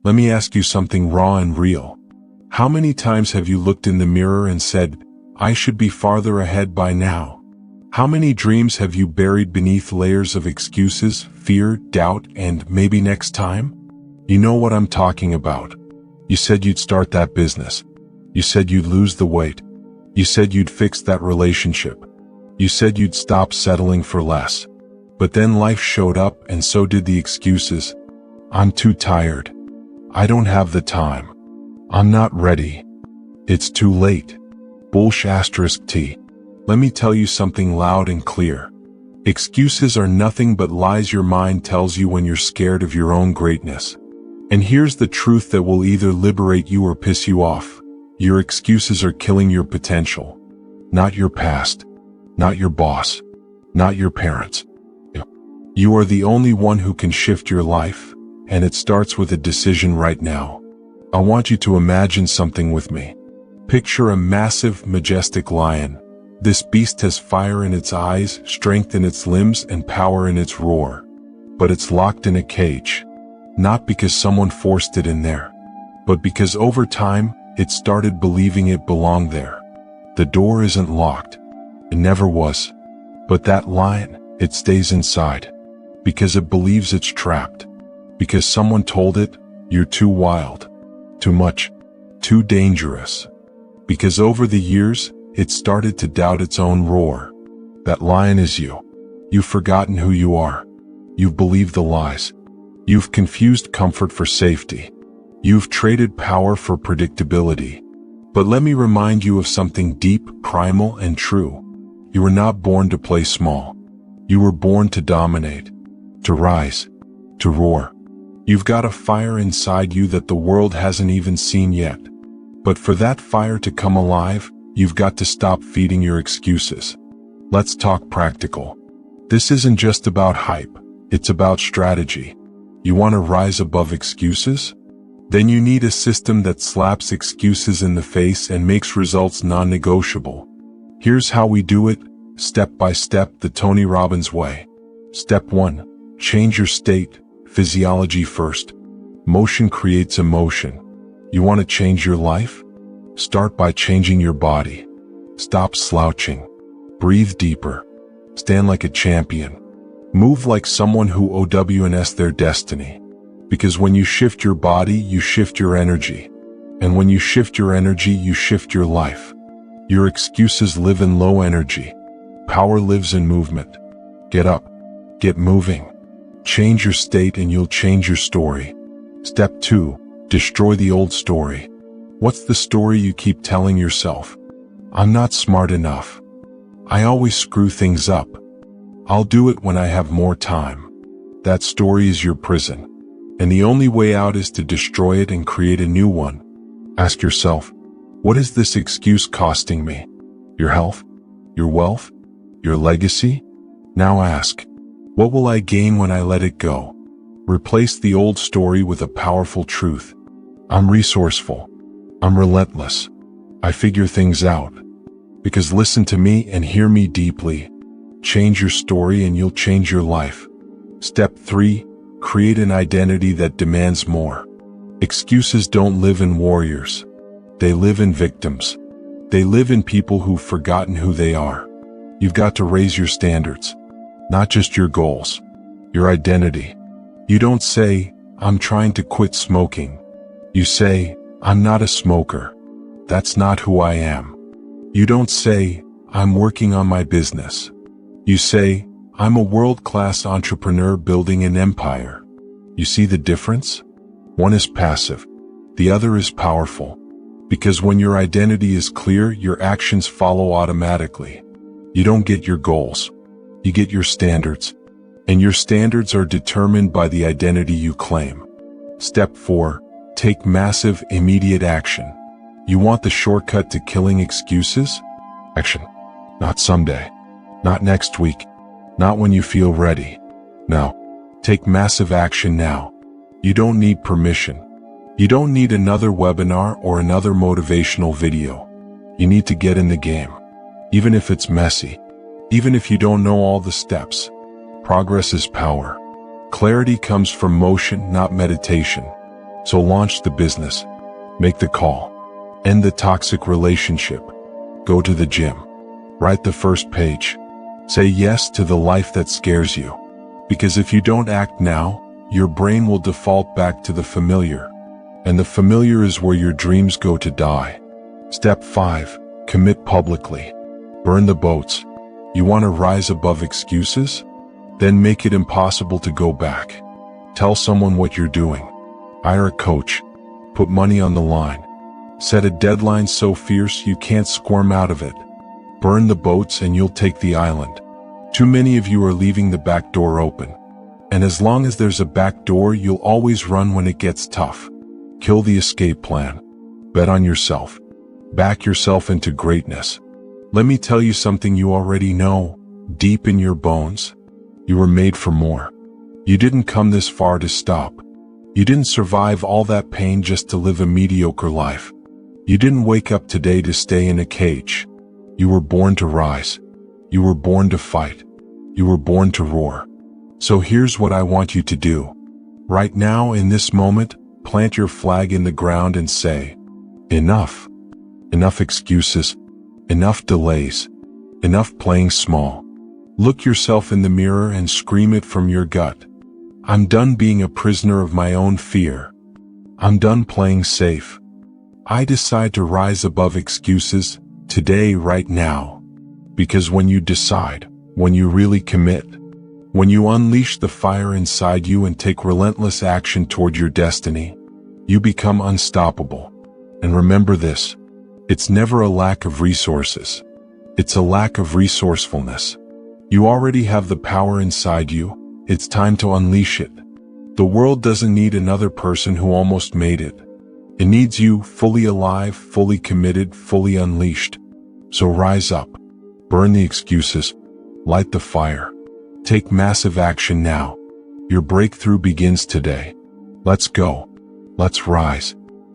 Let me ask you something raw and real. How many times have you looked in the mirror and said, "I should be farther ahead by now"? How many dreams have you buried beneath layers of excuses, fear, doubt, and maybe next time? You know what I'm talking about. You said you'd start that business. You said you'd lose the weight. You said you'd fix that relationship. You said you'd stop settling for less. But then life showed up and so did the excuses. I'm too tired. I don't have the time. I'm not ready. It's too late. Bullsh*T. Let me tell you something loud and clear. Excuses are nothing but lies your mind tells you when you're scared of your own greatness. And here's the truth that will either liberate you or piss you off. Your excuses are killing your potential. Not your past. Not your boss. Not your parents. You are the only one who can shift your life, and it starts with a decision right now. I want you to imagine something with me. Picture a massive, majestic lion. This beast has fire in its eyes, strength in its limbs, and power in its roar. But it's locked in a cage. Not because someone forced it in there, but because over time, it started believing it belonged there. The door isn't locked. It never was. But that lion, it stays inside. Because it believes it's trapped. Because someone told it, "You're too wild. Too much. Too dangerous." Because over the years, it started to doubt its own roar. That lion is you. You've forgotten who you are. You've believed the lies. You've confused comfort for safety. You've traded power for predictability. But let me remind you of something deep, primal, and true. You were not born to play small. You were born to dominate, to rise, to roar. You've got a fire inside you that the world hasn't even seen yet. But for that fire to come alive, you've got to stop feeding your excuses. Let's talk practical. This isn't just about hype, it's about strategy. You want to rise above excuses? Then you need a system that slaps excuses in the face and makes results non-negotiable. Here's how we do it, step by step, the Tony Robbins way. Step 1. Change your state, physiology first. Motion creates emotion. You want to change your life? Start by changing your body. Stop slouching. Breathe deeper. Stand like a champion. Move like someone who owns their destiny. Because when you shift your body, you shift your energy. And when you shift your energy, you shift your life. Your excuses live in low energy. Power lives in movement. Get up. Get moving. Change your state and you'll change your story. Step 2. Destroy the old story. What's the story you keep telling yourself? I'm not smart enough. I always screw things up. I'll do it when I have more time. That story is your prison. And the only way out is to destroy it and create a new one. Ask yourself, what is this excuse costing me? Your health? Your wealth? Your legacy? Now ask, what will I gain when I let it go? Replace the old story with a powerful truth. I'm resourceful. I'm relentless. I figure things out. Because listen to me and hear me deeply. Change your story and you'll change your life. Step 3. Create an identity that demands more. Excuses don't live in warriors. They live in victims. They live in people who've forgotten who they are. You've got to raise your standards. Not just your goals. Your identity. You don't say, "I'm trying to quit smoking." You say, "I'm not a smoker. That's not who I am." You don't say, "I'm working on my business." You say, "I'm a world-class entrepreneur building an empire." You see the difference? One is passive. The other is powerful. Because when your identity is clear, your actions follow automatically. You don't get your goals. You get your standards. And your standards are determined by the identity you claim. Step 4. Take massive, immediate action. You want the shortcut to killing excuses? Action. Not someday. Not next week. Not when you feel ready. No. Take massive action now. You don't need permission. You don't need another webinar or another motivational video. You need to get in the game. Even if it's messy. Even if you don't know all the steps. Progress is power. Clarity comes from motion, not meditation. So launch the business. Make the call. End the toxic relationship. Go to the gym. Write the first page. Say yes to the life that scares you. Because if you don't act now, your brain will default back to the familiar. And the familiar is where your dreams go to die. Step 5. Commit publicly. Burn the boats. You want to rise above excuses? Then make it impossible to go back. Tell someone what you're doing. Hire a coach. Put money on the line. Set a deadline so fierce you can't squirm out of it. Burn the boats and you'll take the island. Too many of you are leaving the back door open. And as long as there's a back door, you'll always run when it gets tough. Kill the escape plan. Bet on yourself. Back yourself into greatness. Let me tell you something you already know, deep in your bones. You were made for more. You didn't come this far to stop. You didn't survive all that pain just to live a mediocre life. You didn't wake up today to stay in a cage. You were born to rise. You were born to fight. You were born to roar. So here's what I want you to do. Right now, in this moment, plant your flag in the ground and say, enough. Enough excuses. Enough delays. Enough playing small. Look yourself in the mirror and scream it from your gut. I'm done being a prisoner of my own fear. I'm done playing safe. I decide to rise above excuses, today, right now. Because when you decide, when you really commit, when you unleash the fire inside you and take relentless action toward your destiny, you become unstoppable. And remember this, it's never a lack of resources. It's a lack of resourcefulness. You already have the power inside you. It's time to unleash it. The world doesn't need another person who almost made it. It needs you, fully alive, fully committed, fully unleashed. So rise up. Burn the excuses. Light the fire. Take massive action now. Your breakthrough begins today. Let's go. Let's rise.